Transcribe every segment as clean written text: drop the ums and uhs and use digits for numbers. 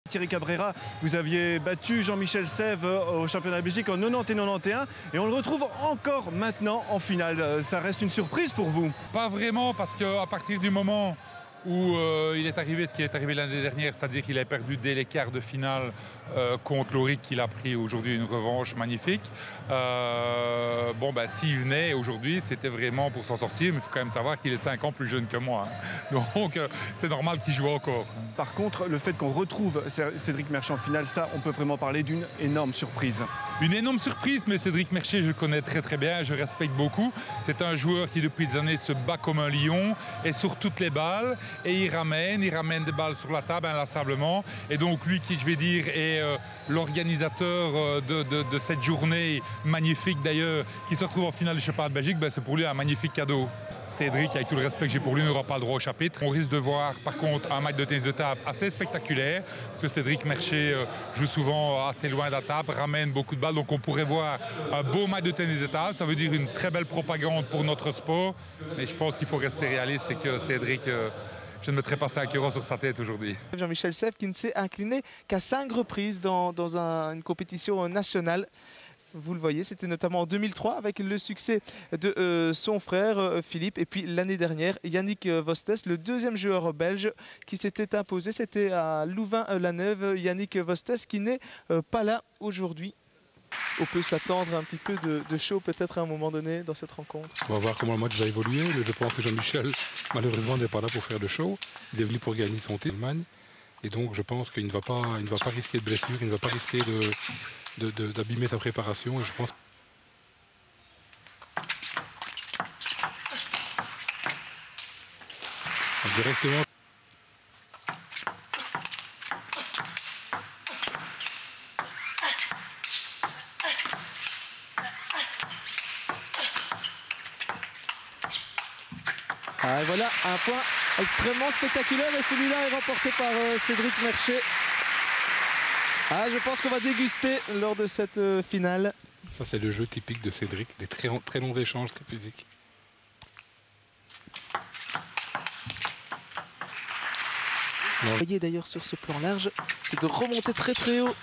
Thierry Cabrera, vous aviez battu Jean-Michel Sève au championnat de Belgique en 90 et 91 et on le retrouve encore maintenant en finale. Ça reste une surprise pour vous? Pas vraiment, parce qu'à partir du moment où il est arrivé ce qui est arrivé l'année dernière, c'est-à-dire qu'il a perdu dès les quarts de finale contre Loric, qu'il a pris aujourd'hui une revanche magnifique. S'il venait aujourd'hui, c'était vraiment pour s'en sortir, mais il faut quand même savoir qu'il est 5 ans plus jeune que moi. Hein. Donc c'est normal qu'il joue encore. Par contre, le fait qu'on retrouve Cédric Merchet en finale, ça, on peut vraiment parler d'une énorme surprise. Une énorme surprise, mais Cédric Merchet, je le connais très très bien, je respecte beaucoup. C'est un joueur qui depuis des années se bat comme un lion et sur toutes les balles. Et il ramène des balles sur la table inlassablement. Et donc lui qui, je vais dire, est l'organisateur de cette journée magnifique d'ailleurs, qui se retrouve en finale du championnat de Belgique, c'est pour lui un magnifique cadeau. Cédric, avec tout le respect que j'ai pour lui, n'aura pas le droit au chapitre. On risque de voir par contre un match de tennis de table assez spectaculaire, parce que Cédric Merchet joue souvent assez loin de la table, ramène beaucoup de balles, donc on pourrait voir un beau match de tennis de table. Ça veut dire une très belle propagande pour notre sport, mais je pense qu'il faut rester réaliste, c'est que Cédric... je ne mettrai pas 5 € sur sa tête aujourd'hui. Jean-Michel Sève qui ne s'est incliné qu'à 5 reprises dans une compétition nationale. Vous le voyez, c'était notamment en 2003 avec le succès de son frère Philippe. Et puis l'année dernière, Yannick Vostès, le deuxième joueur belge qui s'était imposé. C'était à Louvain-la-Neuve. Yannick Vostès qui n'est pas là aujourd'hui. On peut s'attendre un petit peu de show peut-être à un moment donné dans cette rencontre. On va voir comment le match va évoluer. Je pense que Jean-Michel, malheureusement, n'est pas là pour faire de show. Il est venu pour gagner son titre en Allemagne. Et donc, je pense qu'il ne va pas risquer de blessure, il ne va pas risquer d'abîmer sa préparation. Et je pense directement. Ah, voilà un point extrêmement spectaculaire et celui-là est remporté par Cédric Merchet. Ah, je pense qu'on va déguster lors de cette finale. Ça, c'est le jeu typique de Cédric, des très longs échanges, très physiques. Vous voyez d'ailleurs sur ce plan large, c'est de remonter très très haut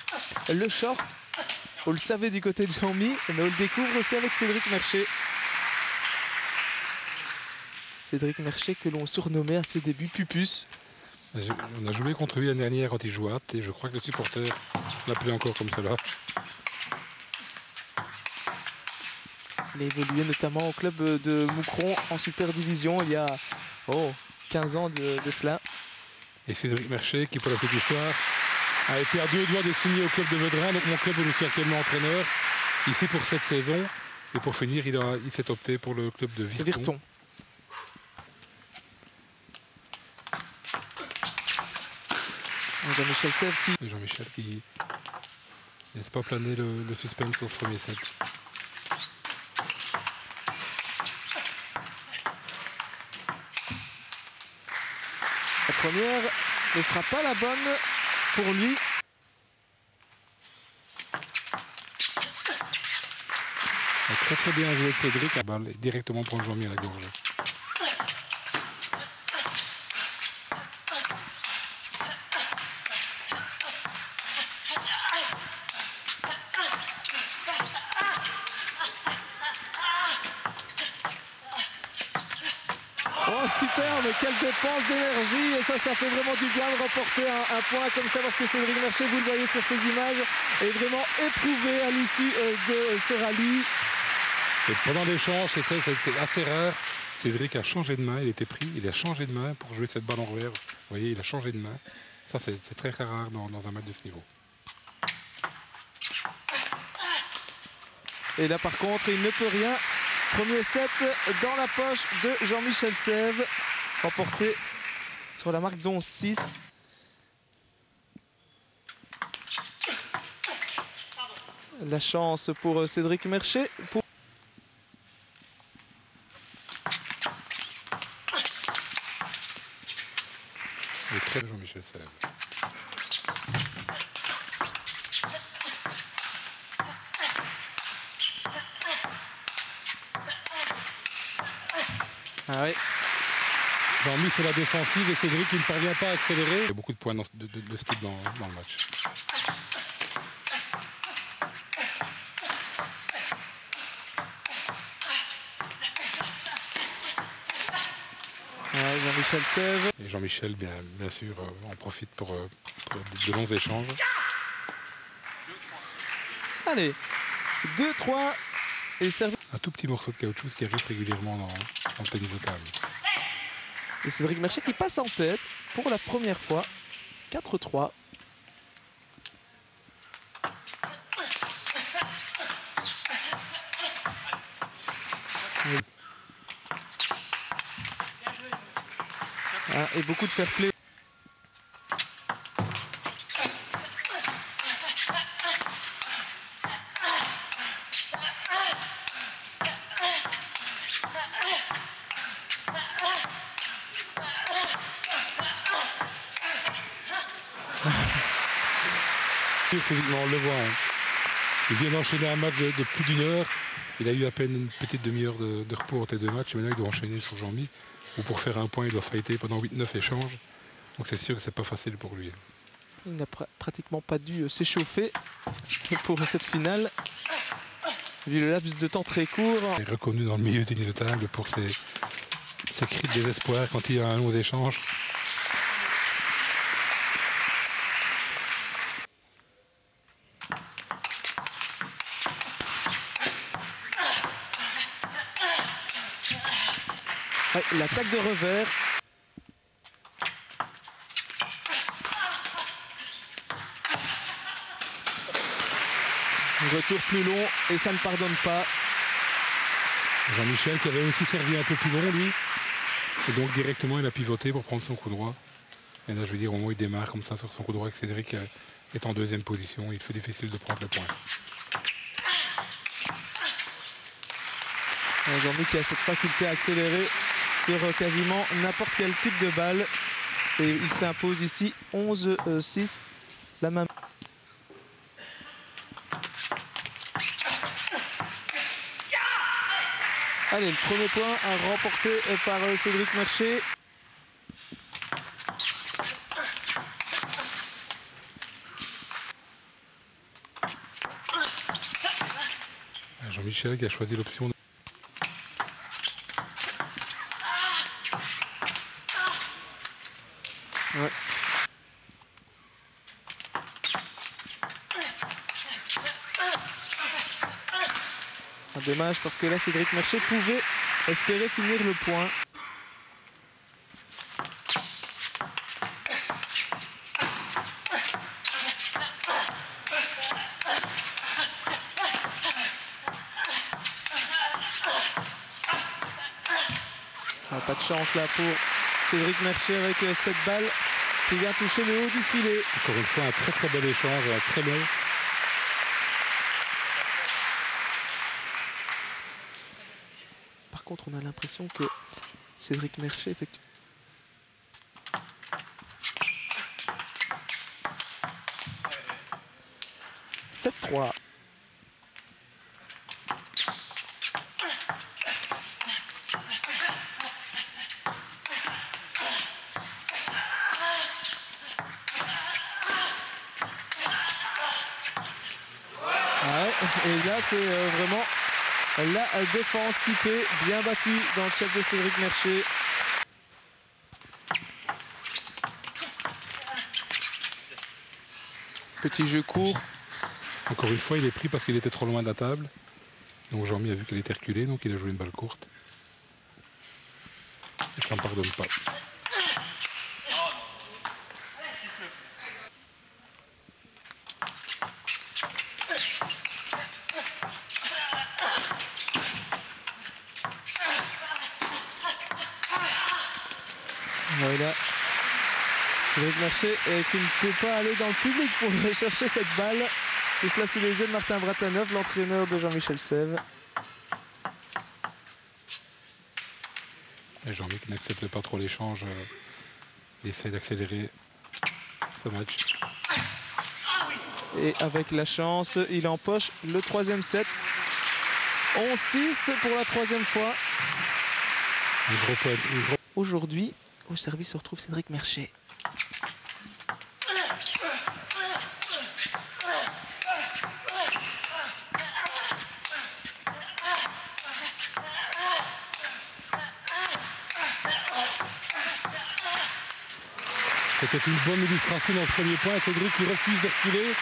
le short. On le savait du côté de Jean-Mi, mais on le découvre aussi avec Cédric Merchet. Cédric Merchet que l'on surnommait à ses débuts Pupus. On a joué contre lui l'année dernière quand il jouait à Ath et je crois que le supporter l'appelait encore comme cela. Il a évolué notamment au club de Moucron en Super Division il y a 15 ans de cela. Et Cédric Merchet qui, pour la petite histoire, a été à 2 doigts de signer au club de Vaudrin. Donc mon club où je suis actuellement entraîneur, ici pour cette saison. Et pour finir, il s'est opté pour le club de Virton. Jean-Michel Sève qui... Jean-Michel qui laisse pas planer le suspense sur ce premier set. La première ne sera pas la bonne pour lui. Très bien joué avec Cédric. La balle est directement pour Jean-Mi à la gorge. Oh super, mais quelle dépense d'énergie. Et ça fait vraiment du bien de remporter un point comme ça parce que Cédric Merchet, vous le voyez sur ces images, est vraiment éprouvé à l'issue de ce rallye. Et pendant l'échange, c'est assez rare. Cédric a changé de main, il était pris, il a changé de main pour jouer cette balle en revers. Vous voyez, il a changé de main. Ça, c'est très rare dans un match de ce niveau. Et là, par contre, il ne peut rien. Premier set dans la poche de Jean-Michel Sève, remporté sur la marque d'11-6. La chance pour Cédric Merchet. Le très de Jean-Michel Sève. Ah oui. Jean-Mi c'est la défensive et Cédric il ne parvient pas à accélérer. Il y a beaucoup de points de ce type dans le match. Jean-Michel Sève. Et Jean-Michel, bien sûr, en profite pour de longs échanges. Allez, 2-3 et servi. Un tout petit morceau de caoutchouc qui arrive régulièrement dans le tennis de table. Et Cédric Mercier qui passe en tête pour la première fois. 4-3. Et beaucoup de fair play. Physiquement, on le voit. Hein. Il vient d'enchaîner un match de plus d'une heure. Il a eu à peine une petite demi-heure de repos entre les deux matchs. Et maintenant, il doit enchaîner sur Jean-Mi. Ou pour faire un point, il doit fighter pendant 8-9 échanges. Donc c'est sûr que c'est pas facile pour lui. Il n'a pratiquement pas dû s'échauffer pour cette finale. Vu le laps de temps très court. Il est reconnu dans le milieu du tennis de table pour ses cris de désespoir quand il y a un long échange. L'attaque de revers. Retour plus long et ça ne pardonne pas. Jean-Michel qui avait aussi servi un peu plus long lui. Et donc directement il a pivoté pour prendre son coup droit. Et là je veux dire au moment où il démarre comme ça sur son coup droit que Cédric est en deuxième position. Il fait difficile de prendre le point. Jean-Mi qui a cette faculté à accélérer sur quasiment n'importe quel type de balle. Et il s'impose ici 11-6. La main. Allez, le premier point remporté par Cédric Mercier. Jean-Michel qui a choisi l'option. Ouais. Dommage parce que là Cédric Mercier pouvait espérer finir le point. Pas de chance là pour Cédric Mercier avec cette balle qui vient toucher le haut du filet. Encore une fois un très bel échange, très long. Par contre, on a l'impression que Cédric Mercier effectue. « 7-3 ». Et là, c'est vraiment la défense qui paie, bien battue dans le chef de Cédric Mercier. Petit jeu court. Encore une fois, il est pris parce qu'il était trop loin de la table. Donc Jean-Mi a vu qu'elle était reculée, donc il a joué une balle courte. Et ça ne pardonne pas. Voilà. Cédric Mercier qui ne peut pas aller dans le public pour rechercher cette balle. Et cela sous les yeux de Martin Bratanov, l'entraîneur de Jean-Michel Sève. Et Jean-Mi qui n'accepte pas trop l'échange, il essaie d'accélérer ce match. Et avec la chance, il empoche le troisième set. 11-6 pour la troisième fois. Un gros point. Aujourd'hui, Au service, on retrouve Cédric Mercier. C'était une bonne illustration dans ce premier point. Cédric qui refuse de reculer.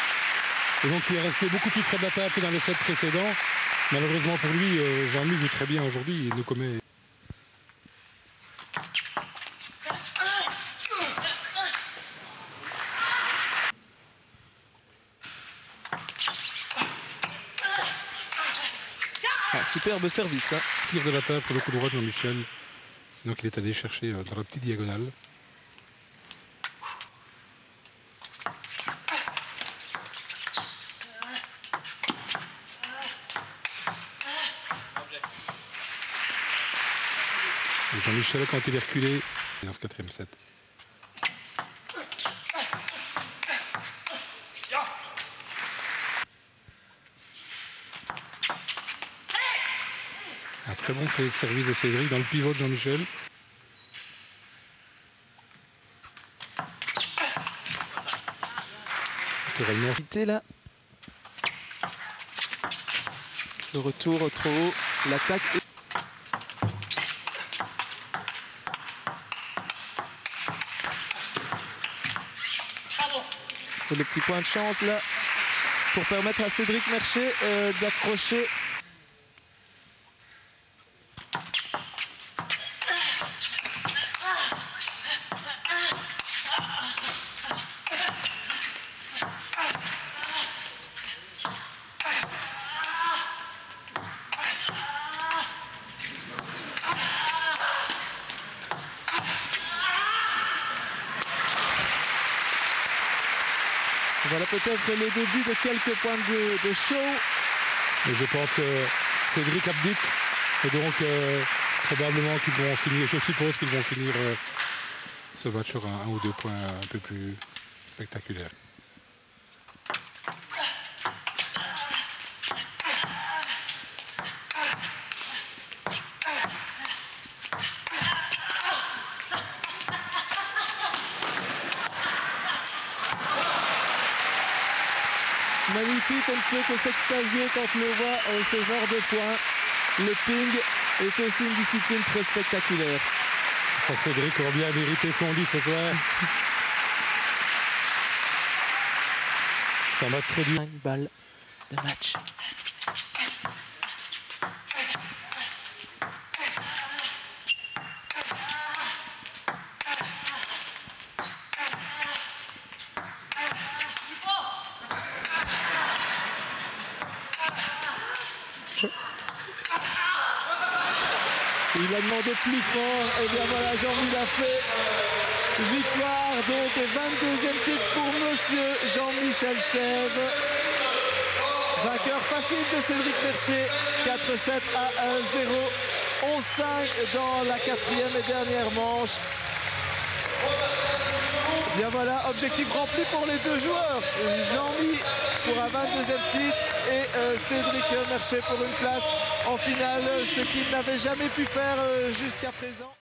Et donc il est resté beaucoup plus près de la table que dans les sets précédents. Malheureusement pour lui, Jean-Mi joue très bien aujourd'hui. Il ne commet... Ah, superbe service. Hein. Tire de la table sur le coup droit de Jean-Michel. Donc il est allé chercher dans la petite diagonale. Jean-Michel, quand il est reculé, dans ce quatrième set. Un très bon service de Cédric dans le pivot de Jean-Michel. Naturellement. Là. Le retour trop haut, l'attaque. Et le petit point de chance là pour permettre à Cédric Mercier d'approcher. Voilà peut-être le début de quelques points de show. Et je pense que Cédric abdique. Et donc probablement qu'ils vont finir, je suppose qu'ils vont finir ce match sur un ou deux points un peu plus spectaculaires. Magnifique, on ne peut que s'extasier quand on voit ce genre de points. Le ping est aussi une discipline très spectaculaire. Je crois que Cédric aura bien mérité son lit ce soir. C'est un match très dur. 5 balles de match. Il a demandé plus fort, et bien voilà, Jean-Mi l'a fait. Victoire donc, 22e titre pour monsieur Jean-Michel Sève. Vainqueur facile de Cédric Mercier, 4-7 à 1-0. 11-5 dans la quatrième et dernière manche. Bien voilà, objectif rempli pour les deux joueurs. Jean-Mi pour un 22e titre et Cédric Mercier pour une place en finale, ce qu'il n'avait jamais pu faire jusqu'à présent.